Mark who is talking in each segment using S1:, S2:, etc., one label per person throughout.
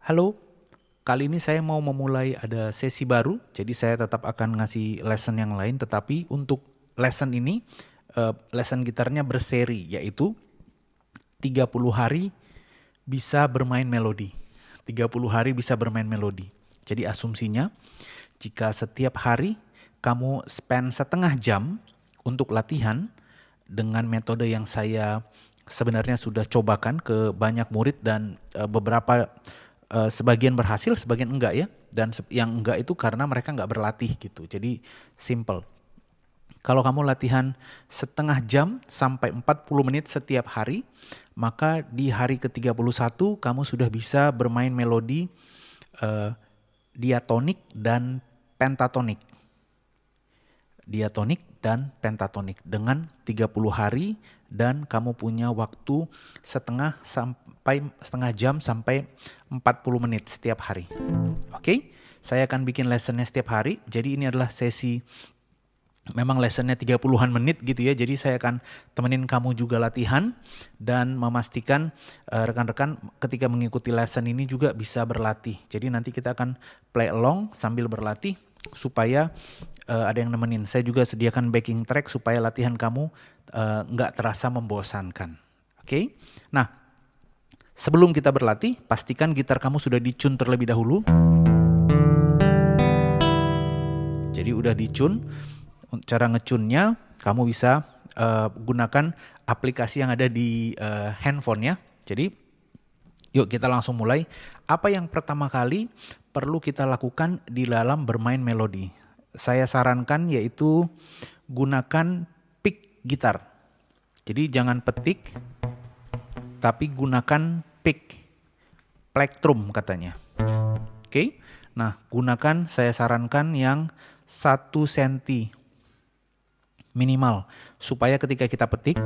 S1: Halo, kali ini saya mau memulai ada sesi baru, jadi saya tetap akan ngasih lesson yang lain, tetapi untuk lesson ini, lesson gitarnya berseri, yaitu 30 hari bisa bermain melodi. 30 hari bisa bermain melodi. Jadi asumsinya, jika setiap hari kamu spend setengah jam untuk latihan dengan metode yang saya sebenarnya sudah cobakan ke banyak murid dan beberapa sebagian berhasil, sebagian enggak ya. Dan yang enggak itu karena mereka enggak berlatih gitu. Jadi simple. Kalau kamu latihan setengah jam sampai 40 menit setiap hari, maka di hari ke-31 kamu sudah bisa bermain melodi diatonik dan pentatonik. Diatonik dan pentatonik dengan 30 hari dan kamu punya waktu setengah jam sampai 40 menit setiap hari. Oke? Saya akan bikin lessonnya setiap hari. Jadi ini adalah sesi memang lessonnya 30-an menit gitu ya, jadi saya akan temenin kamu juga latihan dan memastikan rekan-rekan ketika mengikuti lesson ini juga bisa berlatih. Jadi nanti kita akan play along sambil berlatih supaya ada yang nemenin. Saya juga sediakan backing track supaya latihan kamu nggak terasa membosankan. Oke? Nah, sebelum kita berlatih, pastikan gitar kamu sudah di-tune terlebih dahulu. Jadi udah di-tune. Cara ngecunnya kamu bisa gunakan aplikasi yang ada di handphone ya. Jadi yuk kita langsung mulai. Apa yang pertama kali perlu kita lakukan di dalam bermain melodi? Saya sarankan yaitu gunakan pick gitar. Jadi jangan petik, tapi gunakan pick, plectrum katanya. Oke, nah gunakan, saya sarankan yang 1 cm minimal, supaya ketika kita petik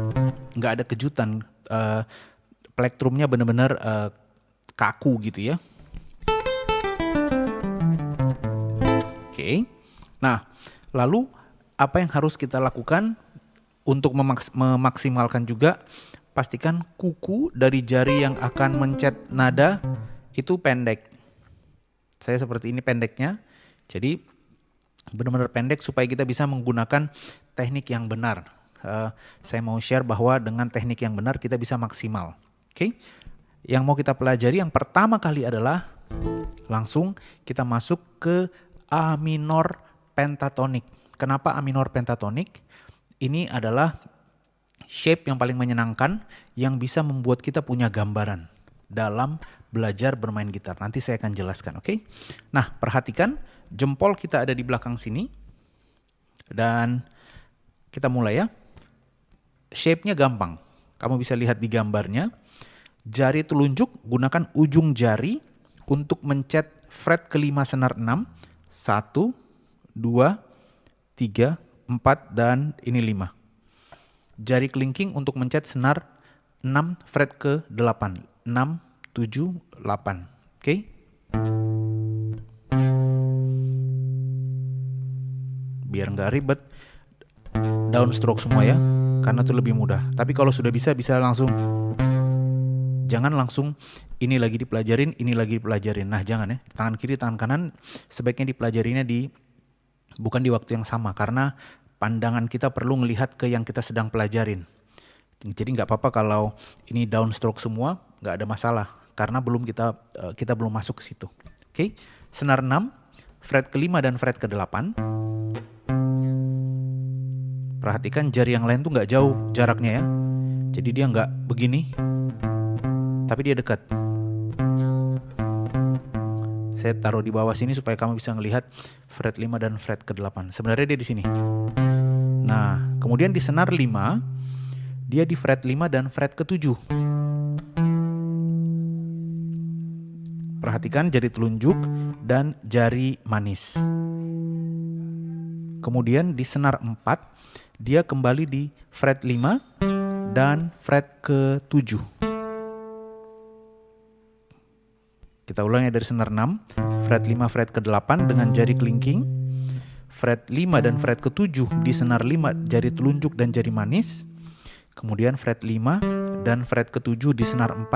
S1: nggak ada kejutan, plektrumnya benar-benar kaku gitu ya. Oke, nah lalu apa yang harus kita lakukan untuk memaksimalkan juga? Pastikan kuku dari jari yang akan mencet nada itu pendek. Saya seperti ini pendeknya, jadi benar-benar pendek supaya kita bisa menggunakan teknik yang benar. Saya mau share bahwa dengan teknik yang benar kita bisa maksimal. Oke? Yang mau kita pelajari yang pertama kali adalah langsung kita masuk ke A minor pentatonik. Kenapa A minor pentatonik? Ini adalah shape yang paling menyenangkan yang bisa membuat kita punya gambaran dalam belajar bermain gitar. Nanti saya akan jelaskan, oke? Nah, perhatikan jempol kita ada di belakang sini. Dan kita mulai ya. Shape-nya gampang. Kamu bisa lihat di gambarnya. Jari telunjuk, gunakan ujung jari untuk mencet fret kelima senar 6. 1, 2, 3, 4, dan ini 5. Jari kelingking untuk mencet senar 6 fret ke 8. 6, 7, 8. Oke? Biar nggak ribet, downstroke semua ya, karena itu lebih mudah. Tapi kalau sudah bisa langsung. Jangan langsung ini lagi dipelajarin, ini lagi dipelajarin. Nah jangan ya, tangan kiri, tangan kanan sebaiknya dipelajarinya bukan di waktu yang sama, karena pandangan kita perlu melihat ke yang kita sedang pelajarin. Jadi nggak apa-apa kalau ini downstroke semua, nggak ada masalah, karena kita belum masuk ke situ. Oke, senar 6, fret kelima dan fret ke-8. Perhatikan jari yang lain tuh nggak jauh jaraknya ya. Jadi dia nggak begini, tapi dia dekat. Saya taruh di bawah sini supaya kamu bisa ngelihat fret 5 dan fret ke-8. Sebenarnya dia di sini. Nah, kemudian di senar 5, dia di fret 5 dan fret ke-7. Perhatikan jari telunjuk dan jari manis. Kemudian di senar 4, dia kembali di fret 5 dan fret ke-7. Kita ulangnya dari senar 6, fret 5 fret ke-8 dengan jari kelingking, fret 5 dan fret ke-7 di senar 5 jari telunjuk dan jari manis, kemudian fret 5 dan fret ke-7 di senar 4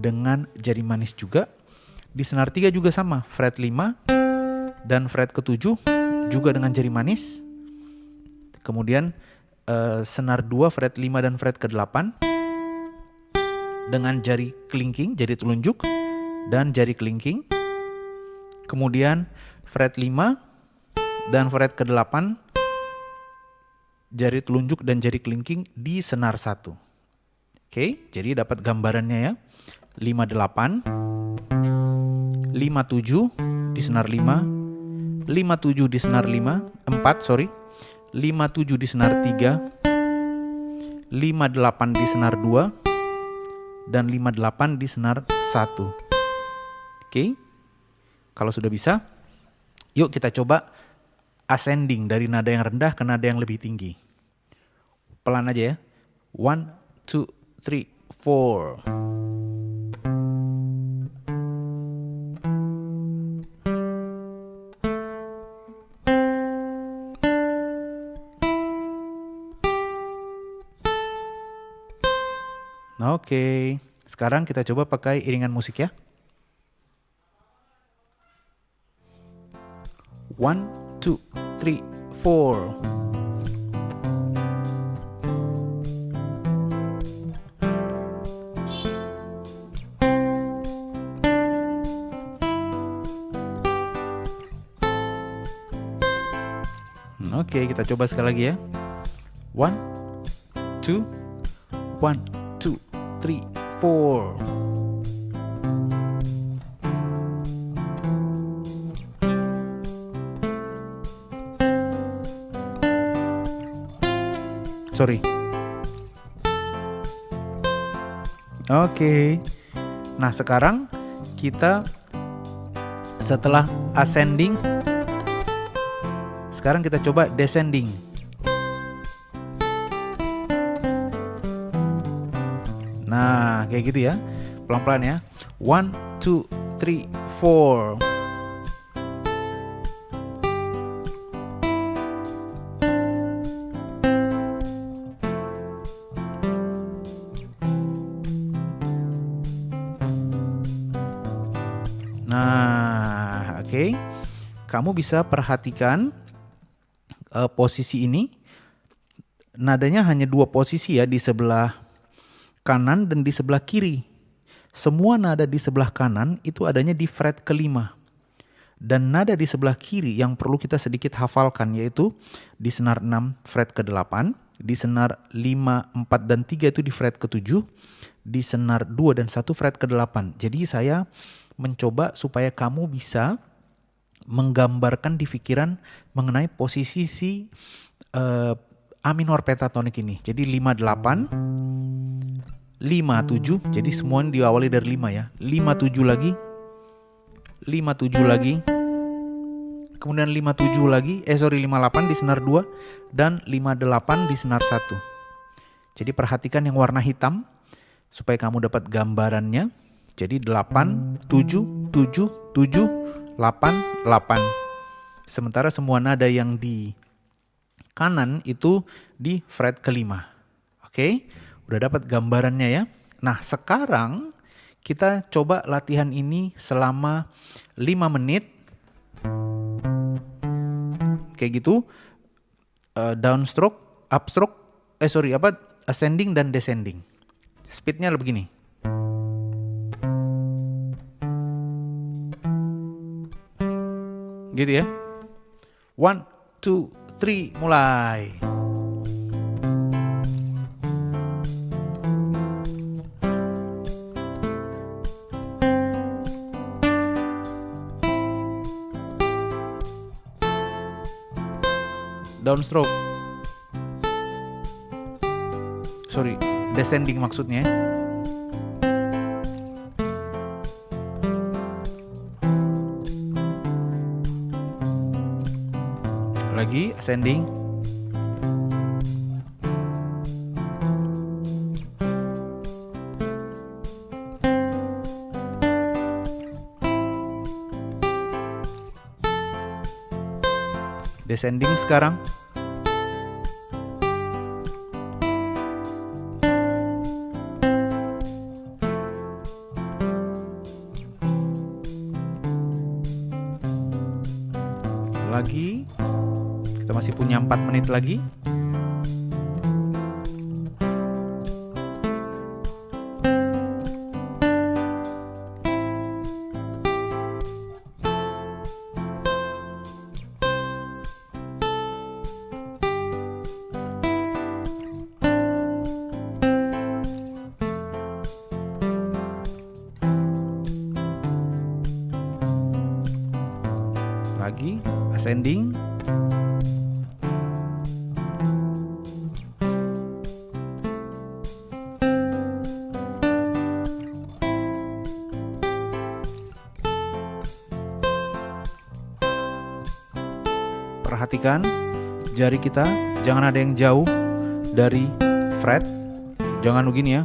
S1: dengan jari manis juga, Di senar 3 juga sama, fret 5 dan fret ke-7 juga dengan jari manis. Kemudian senar 2 fret 5 dan fret ke-8 dengan jari kelingking, jari telunjuk dan jari kelingking. Kemudian fret 5 dan fret ke-8 jari telunjuk dan jari kelingking di senar 1. Oke, jadi dapat gambarannya ya. 58, 57 di senar 5, 57 di senar 4, 57 di senar 3, 58 di senar 2, dan 58 di senar 1. Oke, kalau sudah bisa, yuk kita coba ascending dari nada yang rendah ke nada yang lebih tinggi. Pelan aja ya. 1, 2, 3, 4. Oke, sekarang kita coba pakai iringan musik ya. 1, 2, 3, 4. Oke, kita coba sekali lagi ya. 1, 2, 1, 2, 3, 4. Sorry. Oke. Nah, sekarang kita setelah ascending, sekarang kita coba descending. Nah, kayak gitu ya. Pelan-pelan ya. 1, 2, 3, 4. Nah, oke. Kamu bisa perhatikan posisi ini. Nadanya hanya 2 posisi ya, di sebelah kanan dan di sebelah kiri. Semua nada di sebelah kanan itu adanya di fret ke-5. Dan nada di sebelah kiri yang perlu kita sedikit hafalkan yaitu di senar 6 fret ke-8, di senar 5, 4, dan 3 itu di fret ke-7, di senar 2 dan 1 fret ke-8. Jadi saya mencoba supaya kamu bisa menggambarkan di pikiran mengenai posisi si A minor pentatonik ini. Jadi 58, 57, jadi semuanya diawali dari 5 ya. 57 lagi, 57 lagi, kemudian 57 lagi, 58 di senar 2 dan 58 di senar 1. Jadi perhatikan yang warna hitam supaya kamu dapat gambarannya. Jadi 8, 7, 7, 7, 8, 8. Sementara semua nada yang di kanan itu di fret ke-5. Oke, udah dapat gambarannya ya. Nah, sekarang kita coba latihan ini selama 5 menit. Kayak gitu. Downstroke, upstroke, ascending dan descending. Speednya begini. Gitu ya. 1, 2, 3, mulai. Downstroke. Sorry, descending maksudnya. Lagi ascending. Descending sekarang. Lagi. Kita masih punya 4 menit lagi. Lagi, ascending. Perhatikan jari kita jangan ada yang jauh dari fret. Jangan begini ya.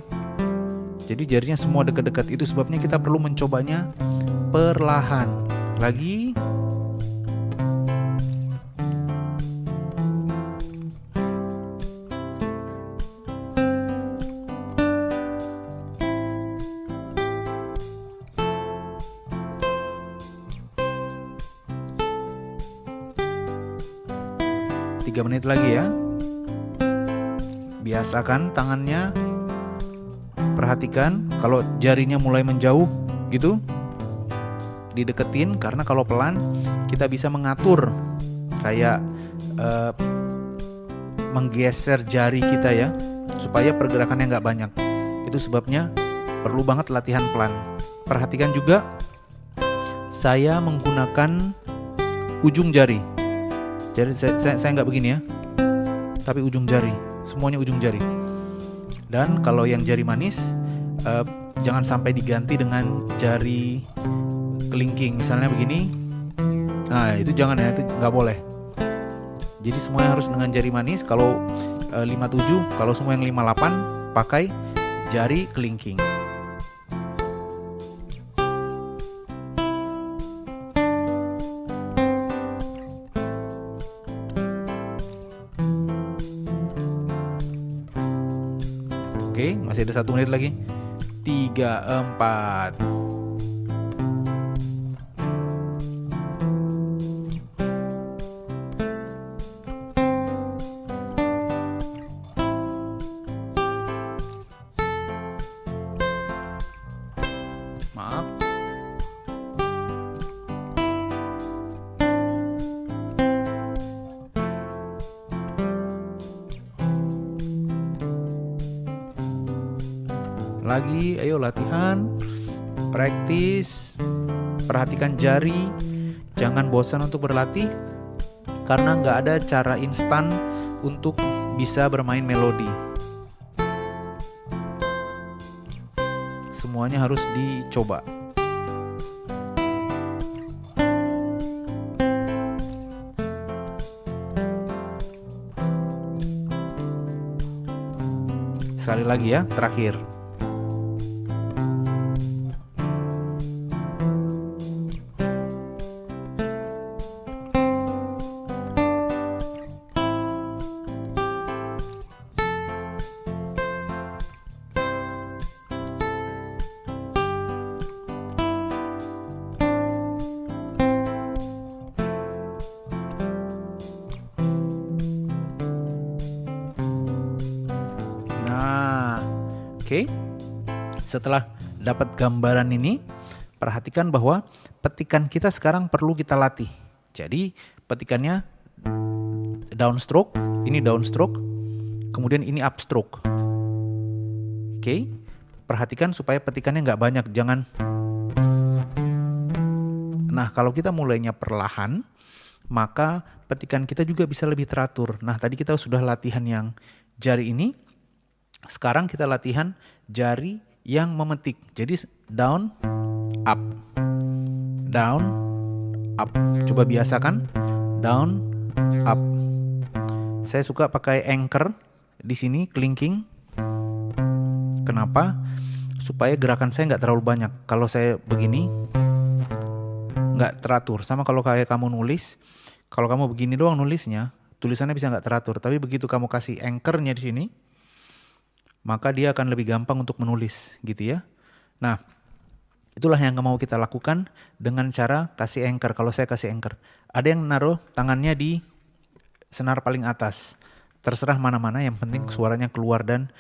S1: Jadi jarinya semua dekat-dekat. Itu sebabnya kita perlu mencobanya perlahan. Lagi. Tiga menit lagi ya. Biasakan tangannya. Perhatikan kalau jarinya mulai menjauh gitu, dideketin, karena kalau pelan kita bisa mengatur kayak menggeser jari kita ya, supaya pergerakannya nggak banyak. Itu sebabnya perlu banget latihan pelan. Perhatikan juga saya menggunakan ujung jari. Jadi saya nggak begini ya, tapi ujung jari, semuanya ujung jari. Dan kalau yang jari manis, jangan sampai diganti dengan jari kelingking, misalnya begini. Nah itu jangan ya, itu nggak boleh. Jadi semuanya harus dengan jari manis. Kalau 57, kalau semua yang 58 pakai jari kelingking. Oke, masih ada 1 menit lagi. 3, 4. Maaf. Lagi, ayo latihan, praktis, perhatikan jari, jangan bosan untuk berlatih, karena nggak ada cara instan untuk bisa bermain melodi. Semuanya harus dicoba. Sekali lagi ya, terakhir. Oke, setelah dapat gambaran ini, perhatikan bahwa petikan kita sekarang perlu kita latih. Jadi petikannya downstroke, ini downstroke, kemudian ini upstroke. Oke, perhatikan supaya petikannya nggak banyak, jangan. Nah, kalau kita mulainya perlahan, maka petikan kita juga bisa lebih teratur. Nah, tadi kita sudah latihan yang jari ini. Sekarang kita latihan jari yang memetik. Jadi down, up, down, up. Coba biasakan down, up. Saya suka pakai anchor di sini, kelingking. Kenapa? Supaya gerakan saya nggak terlalu banyak. Kalau saya begini, nggak teratur. Sama kalau kayak kamu nulis, kalau kamu begini doang nulisnya, tulisannya bisa nggak teratur. Tapi begitu kamu kasih anchornya di sini, maka dia akan lebih gampang untuk menulis gitu ya. Nah, Itulah yang mau kita lakukan dengan cara kasih anchor. Kalau saya kasih anchor, ada yang naruh tangannya di senar paling atas. Terserah mana-mana, yang penting suaranya keluar dan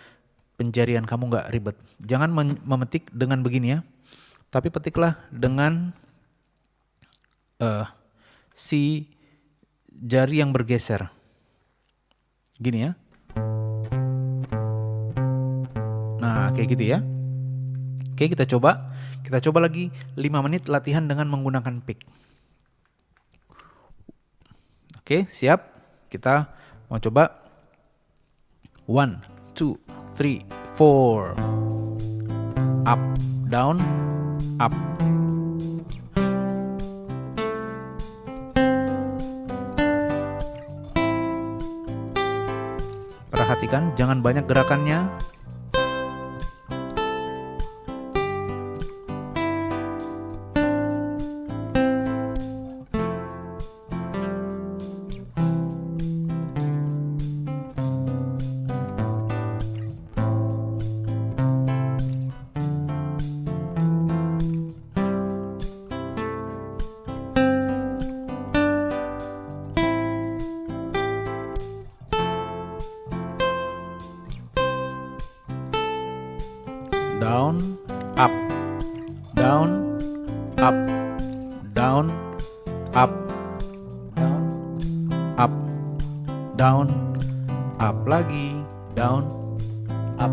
S1: penjarian kamu nggak ribet. Jangan memetik dengan begini ya, tapi petiklah dengan si jari yang bergeser. Gini ya. Nah, kayak gitu ya. Oke, kita coba. Kita coba lagi 5 menit latihan dengan menggunakan pick. Oke, siap? Kita mau coba. 1, 2, 3, 4. Up, down, up. Perhatikan, jangan banyak gerakannya. Down, up, down, up, down, up, down, up, down, up lagi, down, up,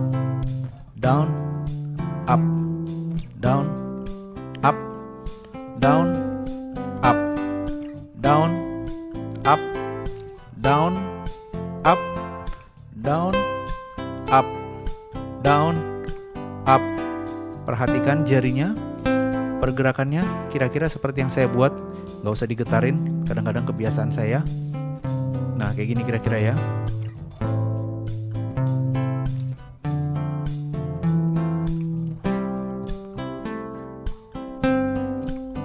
S1: down, up, down, up, down, up, down, up, down, up, down, up, down, up. Perhatikan jarinya, pergerakannya kira-kira seperti yang saya buat. Gak usah digetarin, kadang-kadang kebiasaan saya. Nah, kayak gini kira-kira ya.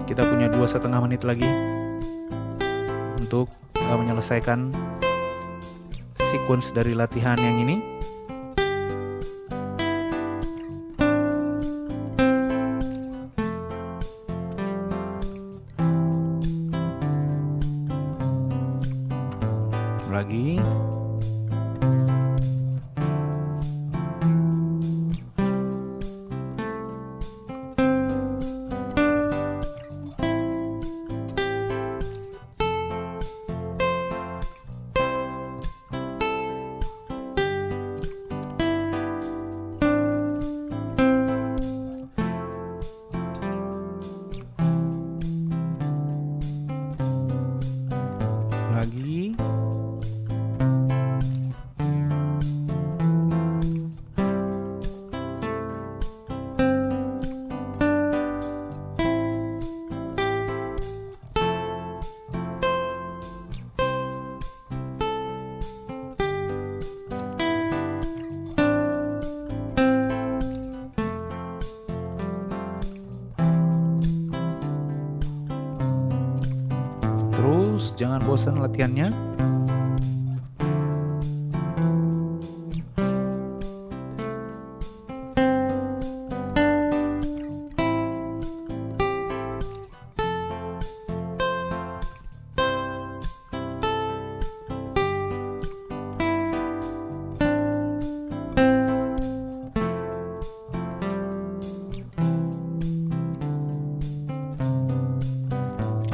S1: Kita punya 2,5 menit lagi untuk menyelesaikan sequence dari latihan yang ini. Lagi. Lagi. Terus jangan bosan latihannya.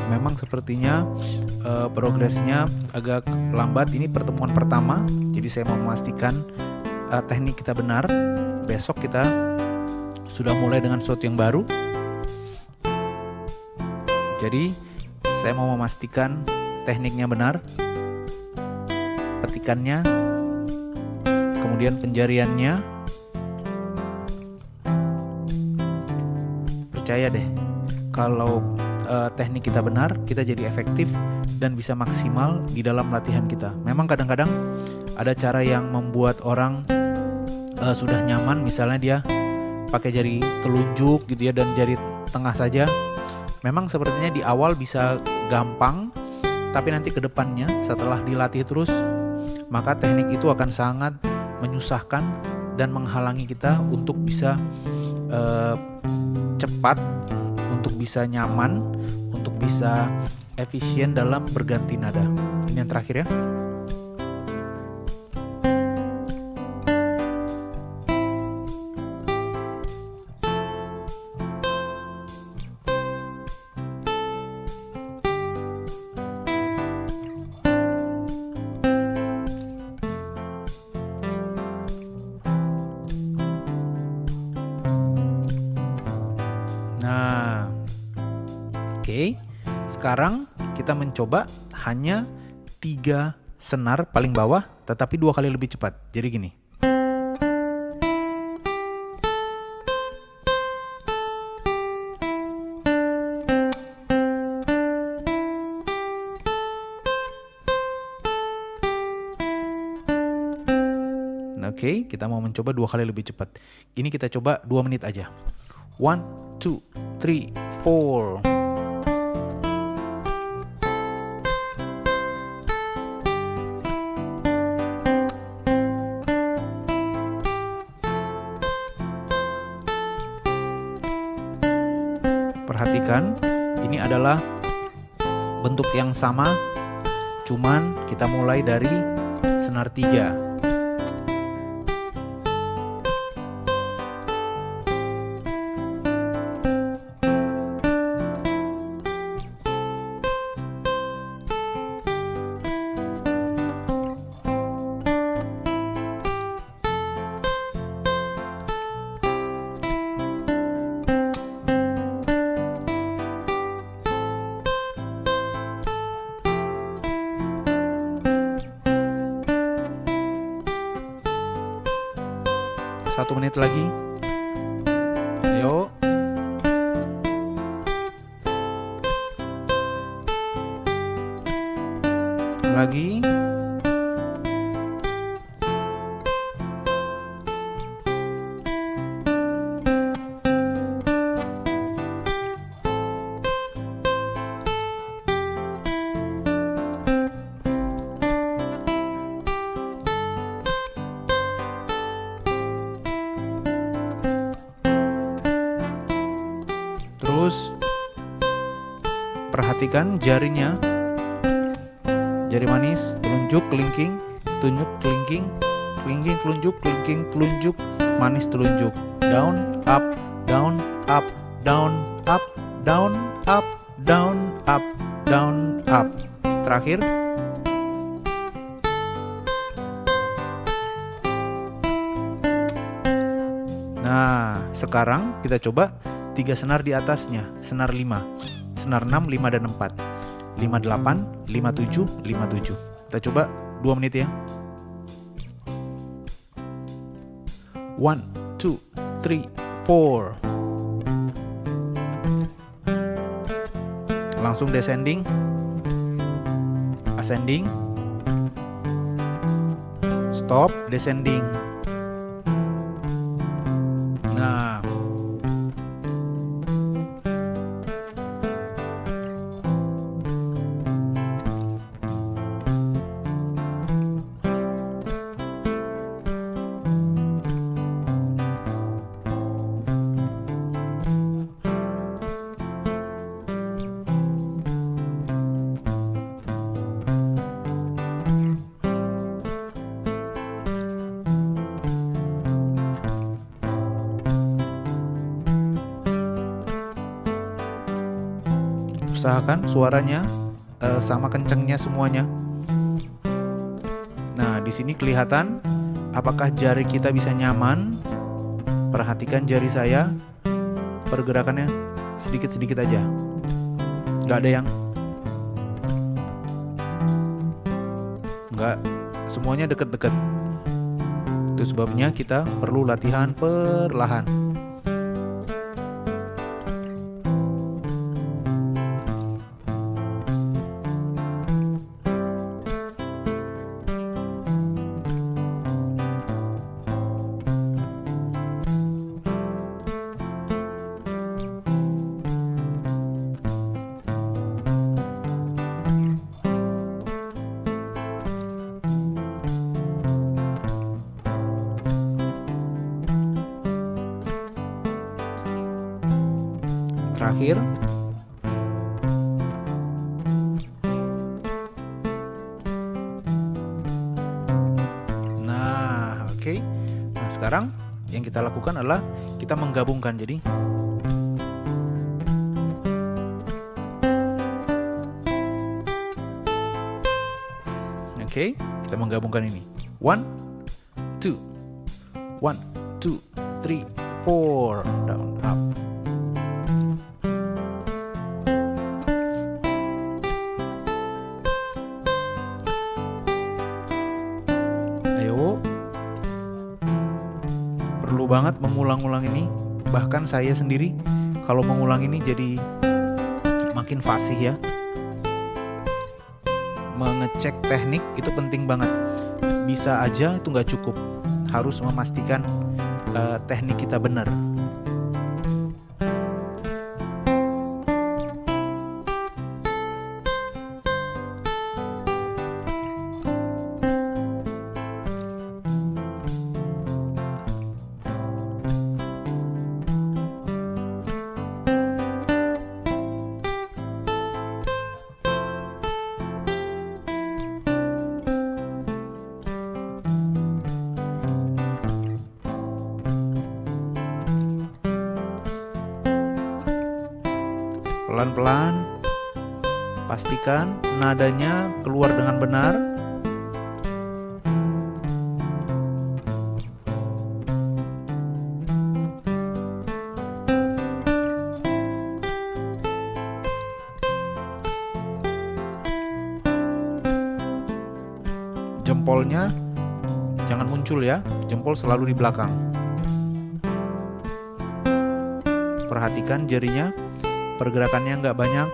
S1: Memang sepertinya progresnya agak lambat. Ini pertemuan pertama, jadi saya mau memastikan teknik kita benar. Besok kita sudah mulai dengan sesuatu yang baru. Jadi saya mau memastikan tekniknya benar, petikannya, kemudian penjariannya. Percaya deh, kalau teknik kita benar, kita jadi efektif dan bisa maksimal di dalam latihan kita. Memang kadang-kadang ada cara yang membuat orang sudah nyaman, misalnya dia pakai jari telunjuk gitu ya dan jari tengah saja. Memang sepertinya di awal bisa gampang, tapi nanti ke depannya setelah dilatih terus, maka teknik itu akan sangat menyusahkan dan menghalangi kita untuk bisa cepat untuk bisa nyaman, untuk bisa efisien dalam berganti nada. Ini yang terakhir ya. Nah, oke. Sekarang kita mencoba hanya 3 senar paling bawah, tetapi 2 kali lebih cepat. Jadi gini. Oke, kita mau mencoba 2 kali lebih cepat. Ini kita coba 2 menit aja. 1, 2, 3, 4. Perhatikan, ini adalah bentuk yang sama, cuman kita mulai dari senar 3. Satu menit lagi. Ayo. Lagi. Terus perhatikan jarinya, jari manis, telunjuk, kelingking, tunjuk, kelingking, kelingking, telunjuk, kelingking, telunjuk, manis, telunjuk, down, up, down, up, down, up, down, up, down, up, down, up. Terakhir. Nah, sekarang kita coba 3 senar di atasnya, senar 5, senar 6, 5 dan 4, 5, 8, 5, 7, 5, 7. Kita coba 2 menit ya. 1, 2, 3, 4. Langsung descending, ascending, stop, descending. Nah, usahakan suaranya sama kencengnya semuanya. Nah, di sini kelihatan apakah jari kita bisa nyaman. Perhatikan jari saya, pergerakannya sedikit-sedikit aja. Nggak ada yang nggak, semuanya deket-deket. Itu sebabnya kita perlu latihan perlahan. terakhir. Nah, oke. Nah, sekarang yang kita lakukan adalah kita menggabungkan. Jadi oke, kita menggabungkan ini. 1 2 1 2 3 4 down up. Ayo. Perlu banget mengulang-ulang ini. Bahkan saya sendiri kalau mengulang ini jadi makin fasih ya. Mengecek teknik itu penting banget. Bisa aja itu nggak cukup, harus memastikan teknik kita benar. Pelan-pelan, pastikan nadanya keluar dengan benar. Jempolnya jangan muncul ya, jempol selalu di belakang. Perhatikan jarinya, pergerakannya nggak banyak.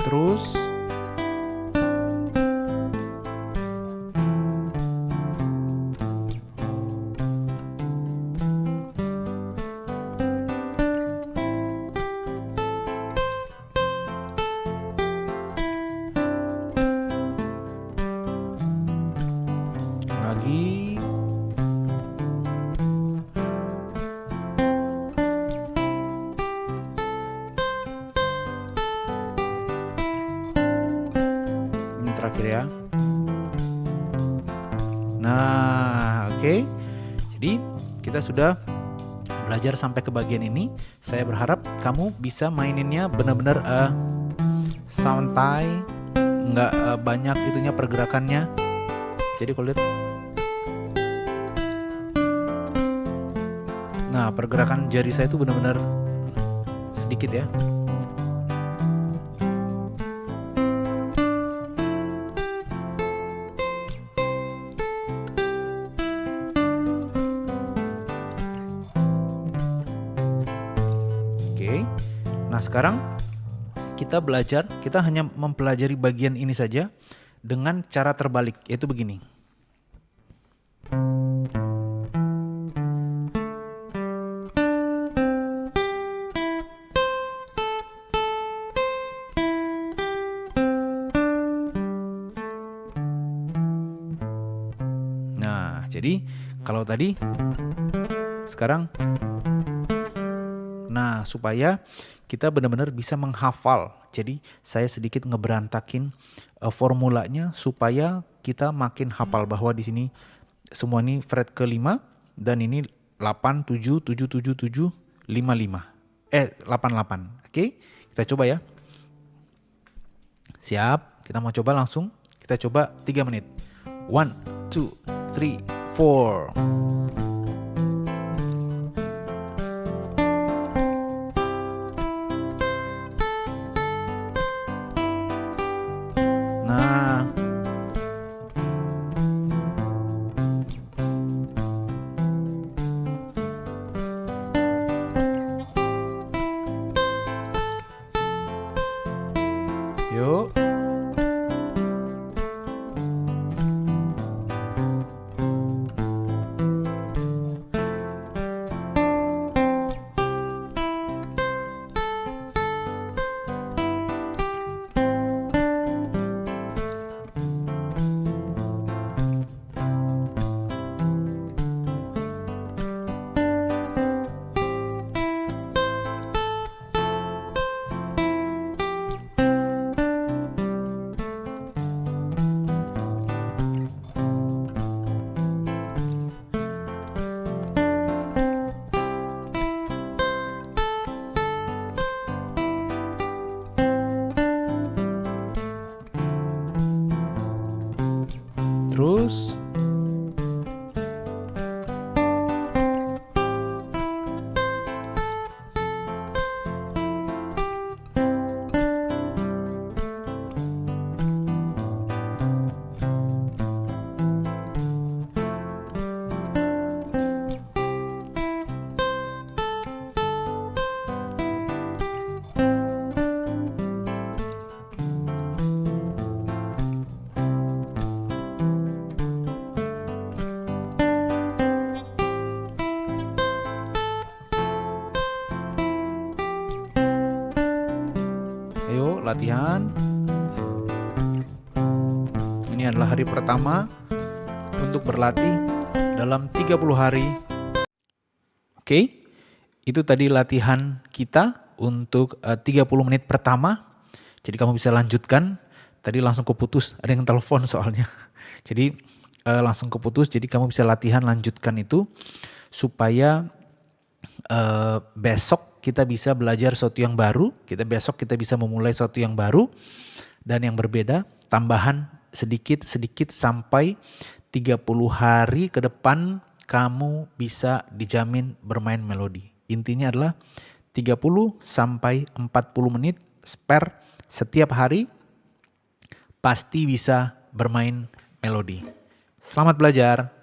S1: Terus lagi. Terakhir ya. Nah, oke. Jadi kita sudah belajar sampai ke bagian ini. Saya berharap kamu bisa maininnya benar-benar santai, nggak banyak itunya pergerakannya. Jadi kalau lihat, nah pergerakan jari saya itu benar-benar sedikit ya. Nah sekarang kita belajar, kita hanya mempelajari bagian ini saja dengan cara terbalik, yaitu begini. Nah jadi kalau tadi, sekarang, nah supaya kita benar-benar bisa menghafal. Jadi saya sedikit ngeberantakin formulanya supaya kita makin hafal bahwa di sini semua ini fret ke-5 dan ini 8 7 7 7 7 5 5. 8 8. Oke, kita coba ya. Siap, kita mau coba langsung. Kita coba 3 menit. 1 2 3 4. Nah, Yuk. Terus ayo latihan. Ini adalah hari pertama untuk berlatih dalam 30 hari. Oke, itu tadi latihan kita untuk 30 menit pertama. Jadi kamu bisa lanjutkan. Tadi langsung keputus, ada yang telepon soalnya. Jadi langsung keputus, jadi kamu bisa latihan lanjutkan itu. Supaya besok kita bisa belajar sesuatu yang baru. Besok kita bisa memulai sesuatu yang baru dan yang berbeda. Tambahan sedikit-sedikit sampai 30 hari ke depan kamu bisa dijamin bermain melodi. Intinya adalah 30 sampai 40 menit spare setiap hari pasti bisa bermain melodi. Selamat belajar.